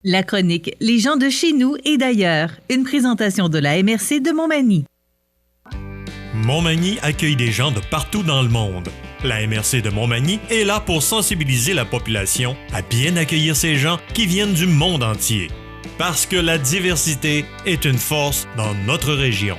La chronique Les gens de chez nous et d'ailleurs, une présentation de la MRC de Montmagny. Montmagny accueille des gens de partout dans le monde. La MRC de Montmagny est là pour sensibiliser la population à bien accueillir ces gens qui viennent du monde entier. Parce que la diversité est une force dans notre région.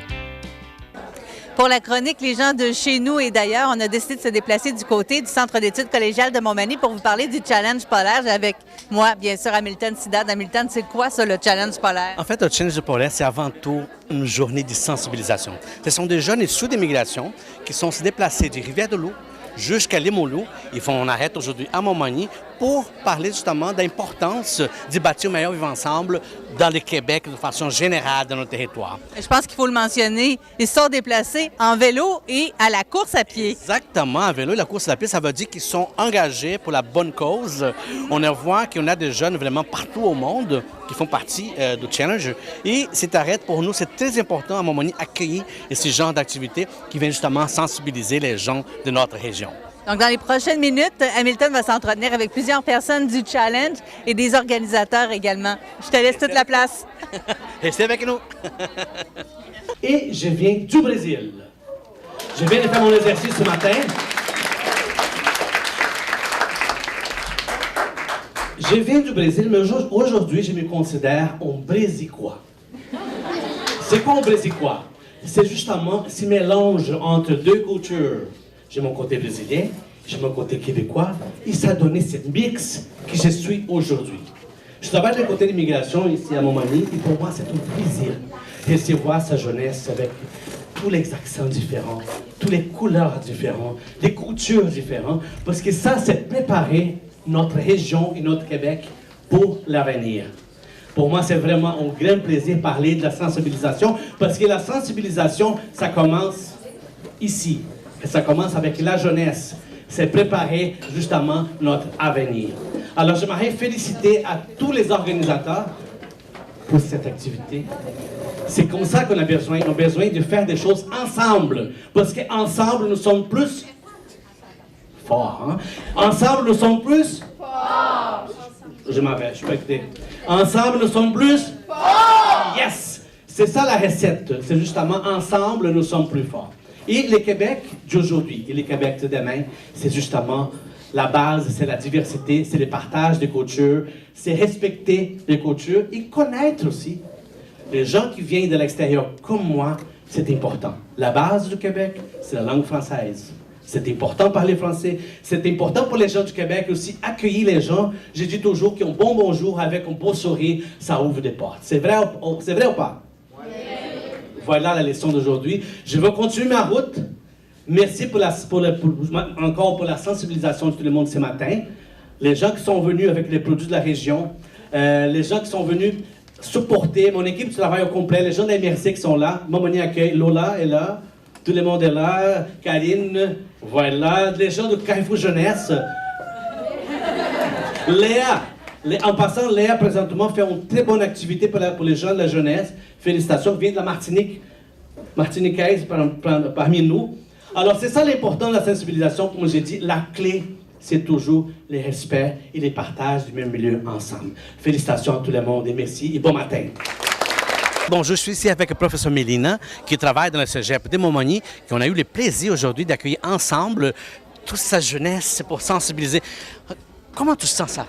Pour la chronique Les gens de chez nous et d'ailleurs, on a décidé de se déplacer du côté du Centre d'études collégiales de Montmagny pour vous parler du Challenge polaire avec moi, bien sûr, Hamilton Sidad. Hamilton, c'est quoi ça, le Challenge polaire? En fait, le Challenge polaire, c'est avant tout une journée de sensibilisation. Ce sont des jeunes issus d'immigration qui sont se déplacés du Rivière-de-Loup jusqu'à Limoilou. On arrête aujourd'hui à Montmagny pour parler justement de l'importance de bâtir un meilleur vivre ensemble dans le Québec de façon générale dans notre territoire. Je pense qu'il faut le mentionner, ils sont déplacés en vélo et à la course à pied. Exactement, en vélo et la course à pied, ça veut dire qu'ils sont engagés pour la bonne cause. On voit qu'on a des jeunes vraiment partout au monde qui font partie du Challenge. Et cet arrêt, pour nous, c'est très important à Montmagny accueillir ces genres d'activités qui viennent justement sensibiliser les gens de notre région. Donc, dans les prochaines minutes, Hamilton va s'entretenir avec plusieurs personnes du Challenge et des organisateurs également. Je te laisse toute la place. Restez avec nous. Et je viens du Brésil. Je viens de faire mon exercice ce matin. Je viens du Brésil, mais aujourd'hui, je me considère un Brésicois. C'est quoi un Brésicois? C'est justement ce mélange entre deux cultures. J'ai mon côté brésilien, j'ai mon côté québécois, et ça a donné ce mix que je suis aujourd'hui. Je travaille du côté de l'immigration ici à Montmagny, et pour moi, c'est un plaisir de recevoir sa jeunesse avec tous les accents différents, toutes les couleurs différentes, les cultures différentes, parce que ça, c'est préparer notre région et notre Québec pour l'avenir. Pour moi, c'est vraiment un grand plaisir de parler de la sensibilisation, parce que la sensibilisation, ça commence ici. Et ça commence avec la jeunesse. C'est préparer justement notre avenir. Alors, j'aimerais féliciter à tous les organisateurs pour cette activité. C'est comme ça qu'on a besoin. On a besoin de faire des choses ensemble. Parce qu'ensemble, nous sommes plus forts. Hein? Ensemble, nous sommes plus forts. Je m'en vais, je peux écouter. Ensemble, nous sommes plus forts. Yes! C'est ça la recette. C'est justement ensemble, nous sommes plus forts. Et le Québec d'aujourd'hui et le Québec de demain, c'est justement la base, c'est la diversité, c'est le partage des cultures, c'est respecter les cultures et connaître aussi les gens qui viennent de l'extérieur comme moi, c'est important. La base du Québec, c'est la langue française. C'est important de parler français. C'est important pour les gens du Québec aussi, accueillir les gens. Je dis toujours qu'un bon bonjour avec un beau sourire, ça ouvre des portes. C'est vrai ou pas? Voilà la leçon d'aujourd'hui. Je vais continuer ma route. Merci encore pour la sensibilisation de tout le monde ce matin. Les gens qui sont venus avec les produits de la région, les gens qui sont venus supporter, mon équipe de travail au complet, les gens de la MRC qui sont là. Montmagny accueille, Lola est là, tout le monde est là, Karine, voilà, les gens de Carrefour Jeunesse. Léa. En passant, Léa, présentement, fait une très bonne activité pour les gens de la jeunesse. Félicitations, vient de la Martinique, martiniquaise parmi nous. Alors, c'est ça l'important de la sensibilisation, comme j'ai dit. La clé, c'est toujours le respect et le partage du même milieu ensemble. Félicitations à tout le monde et merci et bon matin. Bon, je suis ici avec le professeur Mélina, qui travaille dans le cégep de Montmagny, et on a eu le plaisir aujourd'hui d'accueillir ensemble toute sa jeunesse pour sensibiliser. Comment tu sens ça?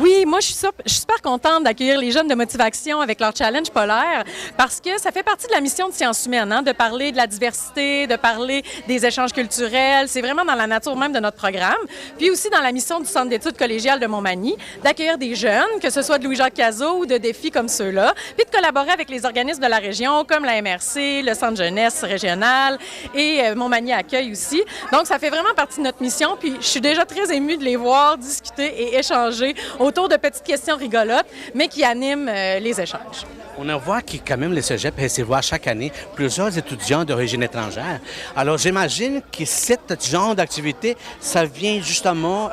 Oui, moi, je suis super contente d'accueillir les jeunes de Motivation avec leur Challenge polaire parce que ça fait partie de la mission de Sciences humaines, hein, de parler de la diversité, de parler des échanges culturels. C'est vraiment dans la nature même de notre programme. Puis aussi dans la mission du Centre d'études collégiales de Montmagny, d'accueillir des jeunes, que ce soit de Louis-Jacques Cazot ou de défis comme ceux-là, puis de collaborer avec les organismes de la région comme la MRC, le Centre jeunesse régional et Montmagny Accueil aussi. Donc, ça fait vraiment partie de notre mission. Puis je suis déjà très émue de les voir discuter et échanger autour de petites questions rigolotes, mais qui animent les échanges. On voit que quand même le cégep recevoir chaque année plusieurs étudiants d'origine étrangère. Alors j'imagine que ce genre d'activité, ça vient justement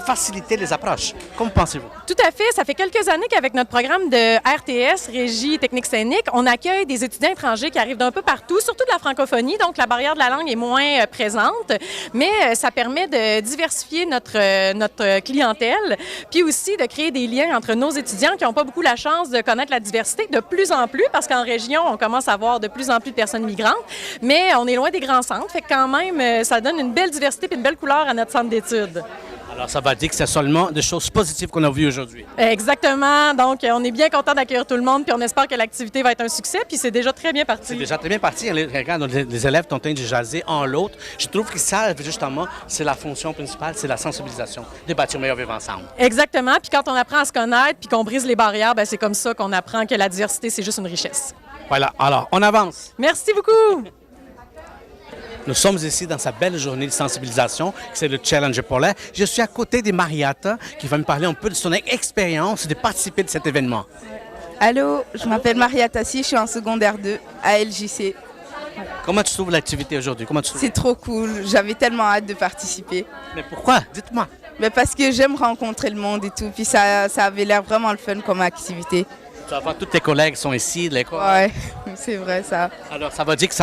faciliter les approches. Comment pensez-vous? Tout à fait. Ça fait quelques années qu'avec notre programme de RTS, Régie Technique Scénique, on accueille des étudiants étrangers qui arrivent d'un peu partout, surtout de la francophonie, donc la barrière de la langue est moins présente, mais ça permet de diversifier notre clientèle. Puis puis aussi de créer des liens entre nos étudiants qui n'ont pas beaucoup la chance de connaître la diversité de plus en plus, parce qu'en région, on commence à voir de plus en plus de personnes migrantes, mais on est loin des grands centres, fait que quand même, ça donne une belle diversité et une belle couleur à notre centre d'études. Alors, ça va dire que c'est seulement des choses positives qu'on a vues aujourd'hui. Exactement. Donc, on est bien content d'accueillir tout le monde, puis on espère que l'activité va être un succès, puis c'est déjà très bien parti. C'est déjà très bien parti. Regarde, les élèves sont en train de jaser en l'autre. Je trouve que ça, justement, c'est la fonction principale, c'est la sensibilisation, de bâtir meilleur vivre ensemble. Exactement. Puis quand on apprend à se connaître, puis qu'on brise les barrières, bien, c'est comme ça qu'on apprend que la diversité, c'est juste une richesse. Voilà. Alors, on avance. Merci beaucoup. Nous sommes ici dans sa belle journée de sensibilisation, c'est le Challenge polaire. Je suis à côté de Mariata, qui va me parler un peu de son expérience de participer de cet événement. Allô, je m'appelle Mariata Si, je suis en secondaire 2 à LJC. Comment tu trouves l'activité aujourd'hui? C'est trop cool, j'avais tellement hâte de participer. Mais pourquoi? Dites-moi. Mais parce que j'aime rencontrer le monde et tout, puis ça avait l'air vraiment le fun comme activité. Tu vas voir, tous tes collègues sont ici de l'école. Ouais, c'est vrai ça. Alors, ça veut dire que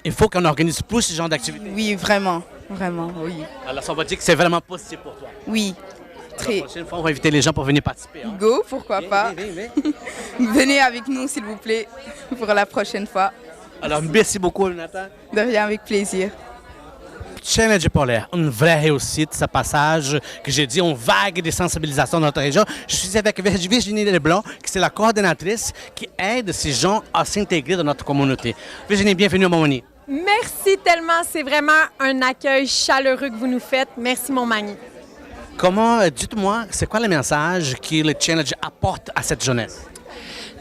il faut qu'on organise plus ce genre d'activité. Oui, vraiment, oui. Alors, ça veut dire que c'est vraiment positif pour toi. Oui, très. La prochaine fois, on va inviter les gens pour venir participer. Hein? Go, pourquoi pas. Viens. Venez avec nous, s'il vous plaît, pour la prochaine fois. Alors, merci beaucoup, Nathan. De rien, avec plaisir. Challenge polaire, une vraie réussite, ce passage que j'ai dit, une vague de sensibilisation dans notre région. Je suis avec Virginie Leblanc, qui est la coordonnatrice qui aide ces gens à s'intégrer dans notre communauté. Virginie, bienvenue à Montmagny. Merci tellement, c'est vraiment un accueil chaleureux que vous nous faites. Merci Montmagny. Dites-moi, c'est quoi le message que le Challenge apporte à cette jeunesse?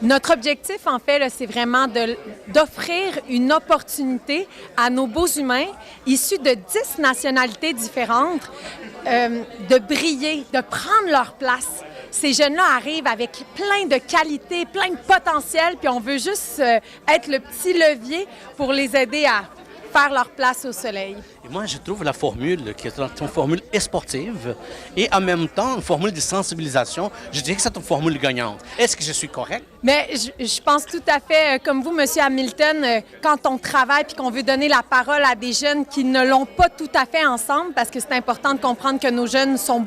Notre objectif, en fait, là, c'est vraiment d'offrir une opportunité à nos beaux humains issus de 10 nationalités différentes de briller, de prendre leur place. Ces jeunes-là arrivent avec plein de qualités, plein de potentiel, puis on veut juste être le petit levier pour les aider à faire leur place au soleil. Et moi, je trouve la formule qui est une formule sportive et en même temps une formule de sensibilisation. Je dirais que c'est une formule gagnante. Est-ce que je suis correct? Mais je pense tout à fait, comme vous, M. Hamilton, quand on travaille puis qu'on veut donner la parole à des jeunes qui ne l'ont pas tout à fait ensemble, parce que c'est important de comprendre que nos jeunes sont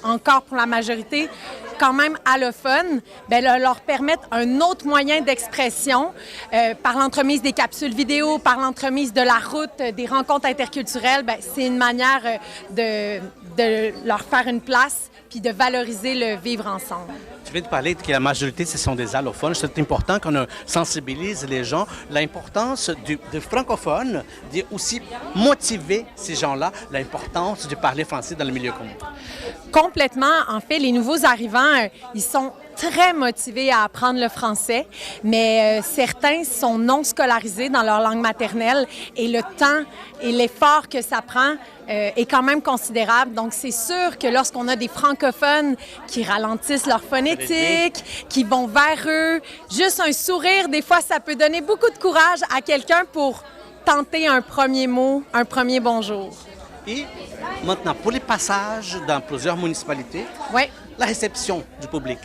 encore, pour la majorité, quand même allophones, bien, leur permettre un autre moyen d'expression par l'entremise des capsules vidéo, par l'entremise de la route, des rencontres interculturelles, bien, c'est une manière de leur faire une place puis de valoriser le vivre ensemble. Tu viens de parler que la majorité, ce sont des allophones. C'est important qu'on sensibilise les gens. L'importance du francophone, de aussi motiver ces gens-là, l'importance de parler français dans le milieu commun. Complètement. En fait, les nouveaux arrivants, ils sont très motivés à apprendre le français, mais certains sont non scolarisés dans leur langue maternelle et le temps et l'effort que ça prend est quand même considérable. Donc, c'est sûr que lorsqu'on a des francophones qui ralentissent leur phonétique, qui vont vers eux, juste un sourire, des fois, ça peut donner beaucoup de courage à quelqu'un pour tenter un premier mot, un premier bonjour. Et maintenant, pour les passages dans plusieurs municipalités, ouais. La réception du public.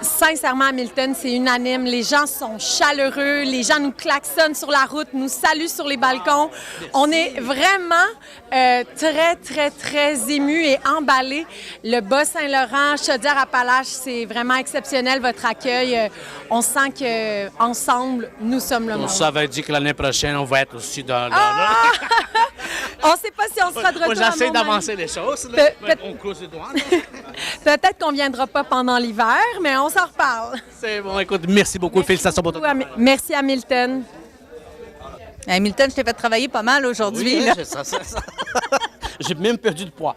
Sincèrement, Hamilton, c'est unanime. Les gens sont chaleureux, les gens nous klaxonnent sur la route, nous saluent sur les balcons. On est vraiment très, très, très émus et emballés. Le Bas-Saint-Laurent, Chaudière-Appalaches, c'est vraiment exceptionnel, votre accueil. On sent qu'ensemble, nous sommes le monde. Ça veut dire que l'année prochaine, on va être aussi dans... On ne sait pas si on sera de retour. J'essaie d'avancer les choses. Là. On close les doigts. Peut-être qu'on ne viendra pas pendant l'hiver, mais on s'en reparle. C'est bon. Écoute, merci beaucoup. Félicitations pour ton travail. Merci, Hamilton. Hamilton, je t'ai fait travailler pas mal aujourd'hui. Oui, ça. J'ai même perdu de poids.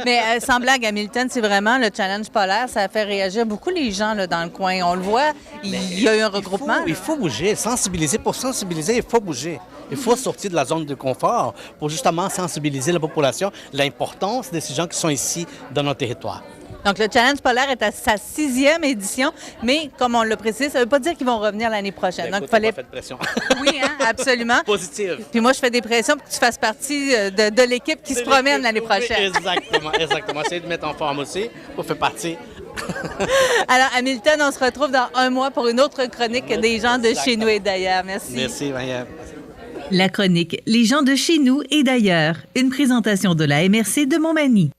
Mais sans blague, Hamilton, c'est vraiment le challenge polaire. Ça a fait réagir beaucoup les gens là, dans le coin. On le voit, il y a eu un regroupement. Il faut bouger. Sensibiliser. Pour sensibiliser, il faut bouger. Il faut sortir de la zone de confort pour justement sensibiliser la population, l'importance de ces gens qui sont ici dans notre territoire. Donc, le Challenge polaire est à sa 6e édition, mais comme on l'a précisé, ça ne veut pas dire qu'ils vont revenir l'année prochaine. Ben, donc, il fallait... Fait de pression. Oui, hein, absolument. Positive. Puis moi, je fais des pressions pour que tu fasses partie de l'équipe qui se promène l'année prochaine. Exactement. Essayez de mettre en forme aussi pour faire partie. Alors, Hamilton, on se retrouve dans un mois pour une autre chronique des gens de chez nous et d'ailleurs. Merci. Merci, Maria. La chronique Les gens de chez nous et d'ailleurs, une présentation de la MRC de Montmagny.